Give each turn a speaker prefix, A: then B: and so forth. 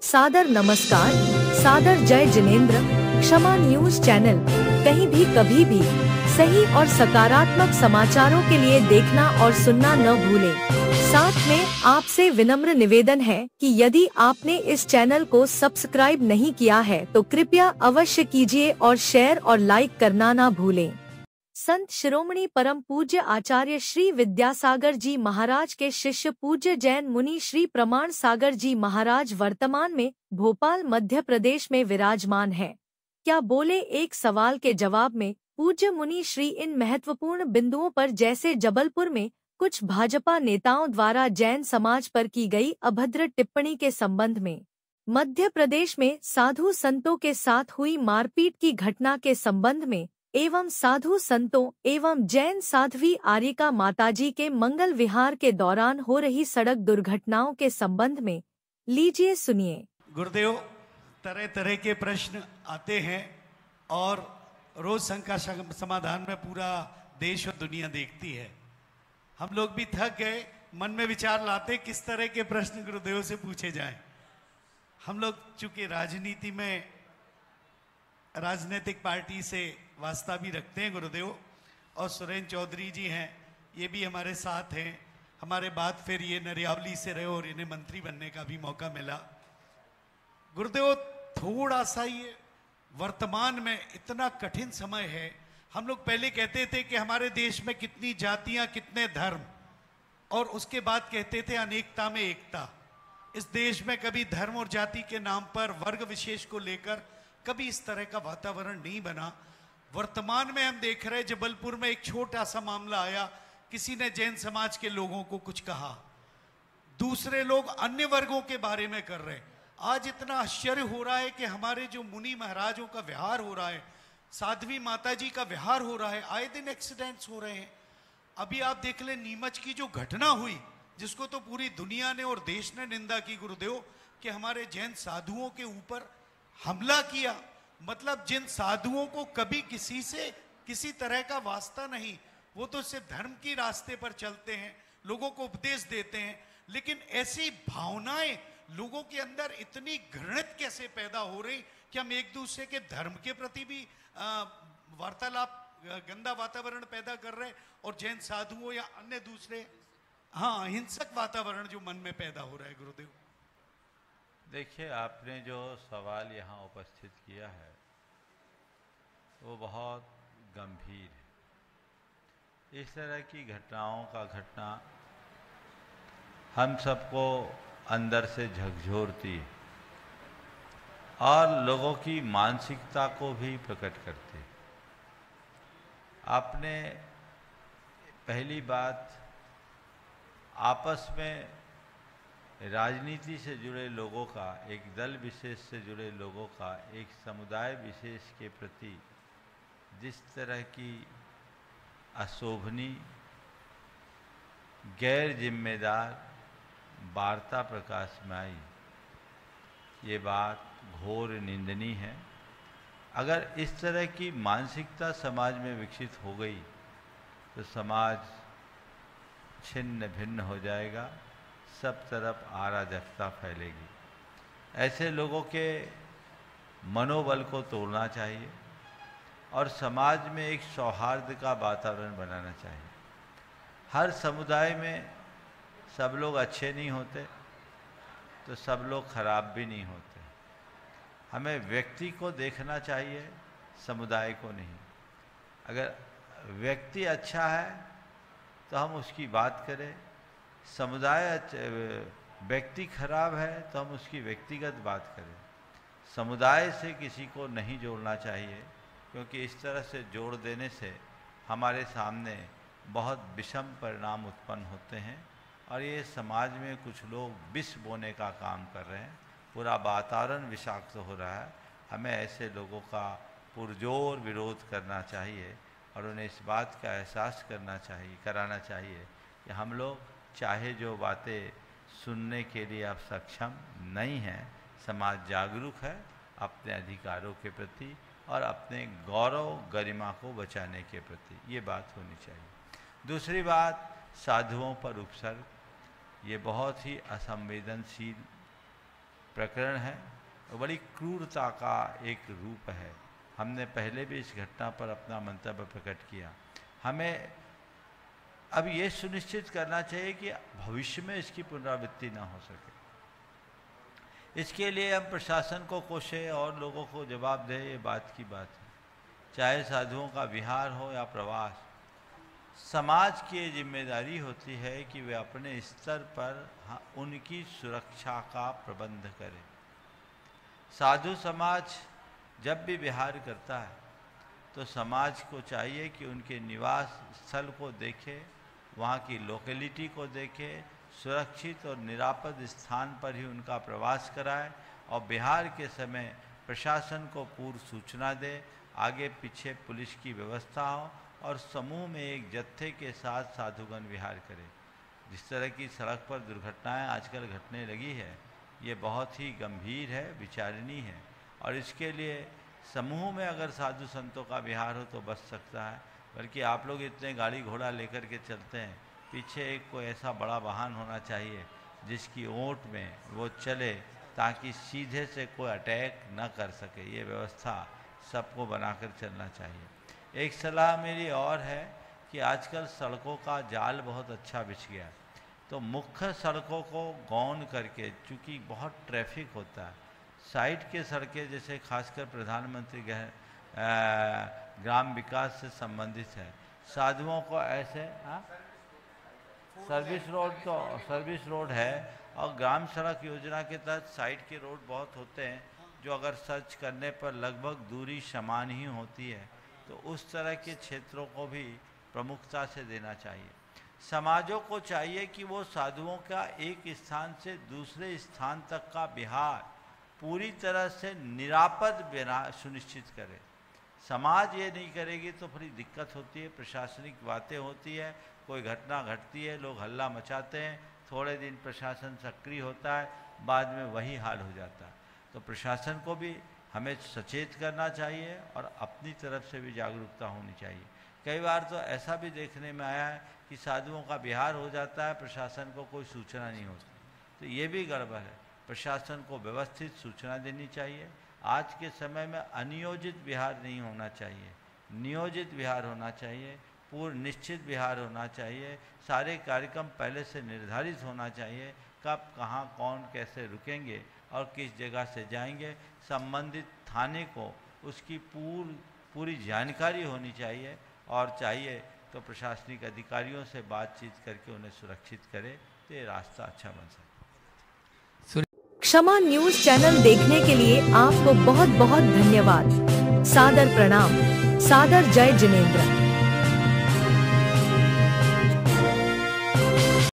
A: सादर नमस्कार, सादर जय जिनेंद्र। क्षमा न्यूज चैनल कहीं भी कभी भी सही और सकारात्मक समाचारों के लिए देखना और सुनना न भूलें। साथ में आपसे विनम्र निवेदन है कि यदि आपने इस चैनल को सब्सक्राइब नहीं किया है तो कृपया अवश्य कीजिए और शेयर और लाइक करना ना भूलें। संत शिरोमणि परम पूज्य आचार्य श्री विद्यासागर जी महाराज के शिष्य पूज्य जैन मुनि श्री प्रमाण सागर जी महाराज वर्तमान में भोपाल मध्य प्रदेश में विराजमान हैं। क्या बोले एक सवाल के जवाब में पूज्य मुनि श्री इन महत्वपूर्ण बिंदुओं पर, जैसे जबलपुर में कुछ भाजपा नेताओं द्वारा जैन समाज पर की गई अभद्र टिप्पणी के संबंध में, मध्य प्रदेश में साधु संतों के साथ हुई मारपीट की घटना के संबंध में एवं साधु संतों एवं जैन साध्वी आर्यिका माताजी के मंगल विहार के दौरान हो रही सड़क दुर्घटनाओं के संबंध में, लीजिए सुनिए।
B: गुरुदेव, तरह तरह के प्रश्न आते हैं और रोज शंका समाधान में पूरा देश और दुनिया देखती है। हम लोग भी थक गए, मन में विचार लाते किस तरह के प्रश्न गुरुदेव से पूछे जाएं। हम लोग चूंकि राजनीति में राजनीतिक पार्टी से वास्ता भी रखते हैं गुरुदेव, और सुरेंद्र चौधरी जी हैं, ये भी हमारे साथ हैं। हमारे बाद फिर ये नरियावली से रहे और इन्हें मंत्री बनने का भी मौका मिला। गुरुदेव, थोड़ा सा ये वर्तमान में इतना कठिन समय है। हम लोग पहले कहते थे कि हमारे देश में कितनी जातियां, कितने धर्म, और उसके बाद कहते थे अनेकता में एकता। इस देश में कभी धर्म और जाति के नाम पर वर्ग विशेष को लेकर कभी इस तरह का वातावरण नहीं बना। वर्तमान में हम देख रहे हैं, जबलपुर में एक छोटा सा मामला आया, किसी ने जैन समाज के लोगों को कुछ कहा, दूसरे लोग अन्य वर्गों के बारे में कर रहे हैं। आज इतना आश्चर्य हो रहा है कि हमारे जो मुनि महाराजों का विहार हो रहा है, साध्वी माता जी का विहार हो रहा है, आए दिन एक्सीडेंट्स हो रहे हैं। अभी आप देख ले, नीमच की जो घटना हुई, जिसको तो पूरी दुनिया ने और देश ने निंदा की गुरुदेव, कि हमारे जैन साधुओं के ऊपर हमला किया। मतलब जिन साधुओं को कभी किसी से किसी तरह का वास्ता नहीं, वो तो सिर्फ धर्म की रास्ते पर चलते हैं, लोगों को उपदेश देते हैं, लेकिन ऐसी भावनाएं लोगों के अंदर इतनी घृणित कैसे पैदा हो रही कि हम एक दूसरे के धर्म के प्रति भी वार्तालाप, गंदा वातावरण पैदा कर रहे हैं, और जैन साधुओं या अन्य दूसरे हिंसक वातावरण जो मन में पैदा हो रहा है गुरुदेव।
C: देखिए, आपने जो सवाल यहाँ उपस्थित किया है वो बहुत गंभीर है। इस तरह की घटनाओं का घटना हम सबको अंदर से झकझोरती है और लोगों की मानसिकता को भी प्रकट करती है। आपने पहली बात, आपस में राजनीति से जुड़े लोगों का, एक दल विशेष से जुड़े लोगों का, एक समुदाय विशेष के प्रति जिस तरह की अशोभनीय, गैर जिम्मेदार वार्ता प्रकाश में आई, ये बात घोर निंदनीय है। अगर इस तरह की मानसिकता समाज में विकसित हो गई तो समाज छिन्न भिन्न हो जाएगा, सब तरफ अराजकता फैलेगी। ऐसे लोगों के मनोबल को तोड़ना चाहिए और समाज में एक सौहार्द का वातावरण बनाना चाहिए। हर समुदाय में सब लोग अच्छे नहीं होते तो सब लोग खराब भी नहीं होते। हमें व्यक्ति को देखना चाहिए, समुदाय को नहीं। अगर व्यक्ति अच्छा है तो हम उसकी बात करें, समुदाय व्यक्ति खराब है तो हम उसकी व्यक्तिगत बात करें। समुदाय से किसी को नहीं जोड़ना चाहिए, क्योंकि इस तरह से जोड़ देने से हमारे सामने बहुत विषम परिणाम उत्पन्न होते हैं और ये समाज में कुछ लोग विष बोने का काम कर रहे हैं। पूरा वातावरण विषाक्त हो रहा है। हमें ऐसे लोगों का पुरजोर विरोध करना चाहिए और उन्हें इस बात का एहसास कराना चाहिए कि हम लोग चाहे जो बातें सुनने के लिए आप सक्षम नहीं हैं, समाज जागरूक है अपने अधिकारों के प्रति और अपने गौरव गरिमा को बचाने के प्रति, ये बात होनी चाहिए। दूसरी बात, साधुओं पर उपसर्ग, ये बहुत ही असंवेदनशील प्रकरण है, वो बड़ी क्रूरता का एक रूप है। हमने पहले भी इस घटना पर अपना मंतव्य प्रकट किया। हमें अब ये सुनिश्चित करना चाहिए कि भविष्य में इसकी पुनरावृत्ति ना हो सके। इसके लिए हम प्रशासन को कोशे और लोगों को जवाब दे, ये बात की बात है। चाहे साधुओं का विहार हो या प्रवास, समाज की ये जिम्मेदारी होती है कि वे अपने स्तर पर उनकी सुरक्षा का प्रबंध करें। साधु समाज जब भी विहार करता है तो समाज को चाहिए कि उनके निवास स्थल को देखे, वहाँ की लोकेलिटी को देखे, सुरक्षित और निरापद स्थान पर ही उनका प्रवास कराए और विहार के समय प्रशासन को पूर्व सूचना दे, आगे पीछे पुलिस की व्यवस्था हो और समूह में एक जत्थे के साथ साधुगण विहार करें। जिस तरह की सड़क पर दुर्घटनाएं आजकल घटने लगी है, ये बहुत ही गंभीर है, विचारणीय है और इसके लिए समूह में अगर साधु संतों का विहार हो तो बच सकता है। बल्कि आप लोग इतने गाड़ी घोड़ा लेकर के चलते हैं, पीछे एक कोई ऐसा बड़ा वाहन होना चाहिए जिसकी ओट में वो चले ताकि सीधे से कोई अटैक न कर सके। ये व्यवस्था सबको बनाकर चलना चाहिए। एक सलाह मेरी और है कि आजकल सड़कों का जाल बहुत अच्छा बिछ गया, तो मुख्य सड़कों को गौन करके, चूँकि बहुत ट्रैफिक होता है, साइड के सड़कें जैसे खासकर प्रधानमंत्री ग्राम विकास से संबंधित है, साधुओं को ऐसे सर्विस रोड है और ग्राम सड़क योजना के तहत साइड के रोड बहुत होते हैं जो अगर सर्च करने पर लगभग दूरी समान ही होती है, तो उस तरह के क्षेत्रों को भी प्रमुखता से देना चाहिए। समाजों को चाहिए कि वो साधुओं का एक स्थान से दूसरे स्थान तक का विहार पूरी तरह से निरापद सुनिश्चित करे। समाज ये नहीं करेगी तो बड़ी दिक्कत होती है, प्रशासनिक बातें होती है, कोई घटना घटती है, लोग हल्ला मचाते हैं, थोड़े दिन प्रशासन सक्रिय होता है, बाद में वही हाल हो जाता है। तो प्रशासन को भी हमें सचेत करना चाहिए और अपनी तरफ से भी जागरूकता होनी चाहिए। कई बार तो ऐसा भी देखने में आया है कि साधुओं का विहार हो जाता है, प्रशासन को कोई सूचना नहीं होती, तो ये भी गड़बड़ है। प्रशासन को व्यवस्थित सूचना देनी चाहिए। आज के समय में अनियोजित विहार नहीं होना चाहिए, नियोजित विहार होना चाहिए, पूर्व निश्चित विहार होना चाहिए। सारे कार्यक्रम पहले से निर्धारित होना चाहिए, कब कहाँ कौन कैसे रुकेंगे और किस जगह से जाएंगे। संबंधित थाने को उसकी पूरी जानकारी होनी चाहिए और चाहिए तो प्रशासनिक अधिकारियों से बातचीत करके उन्हें सुरक्षित करे, तो ये रास्ता अच्छा बन सकता है।
A: क्षमा न्यूज चैनल देखने के लिए आपको बहुत बहुत धन्यवाद। सादर प्रणाम। सादर जय जिनेंद्र।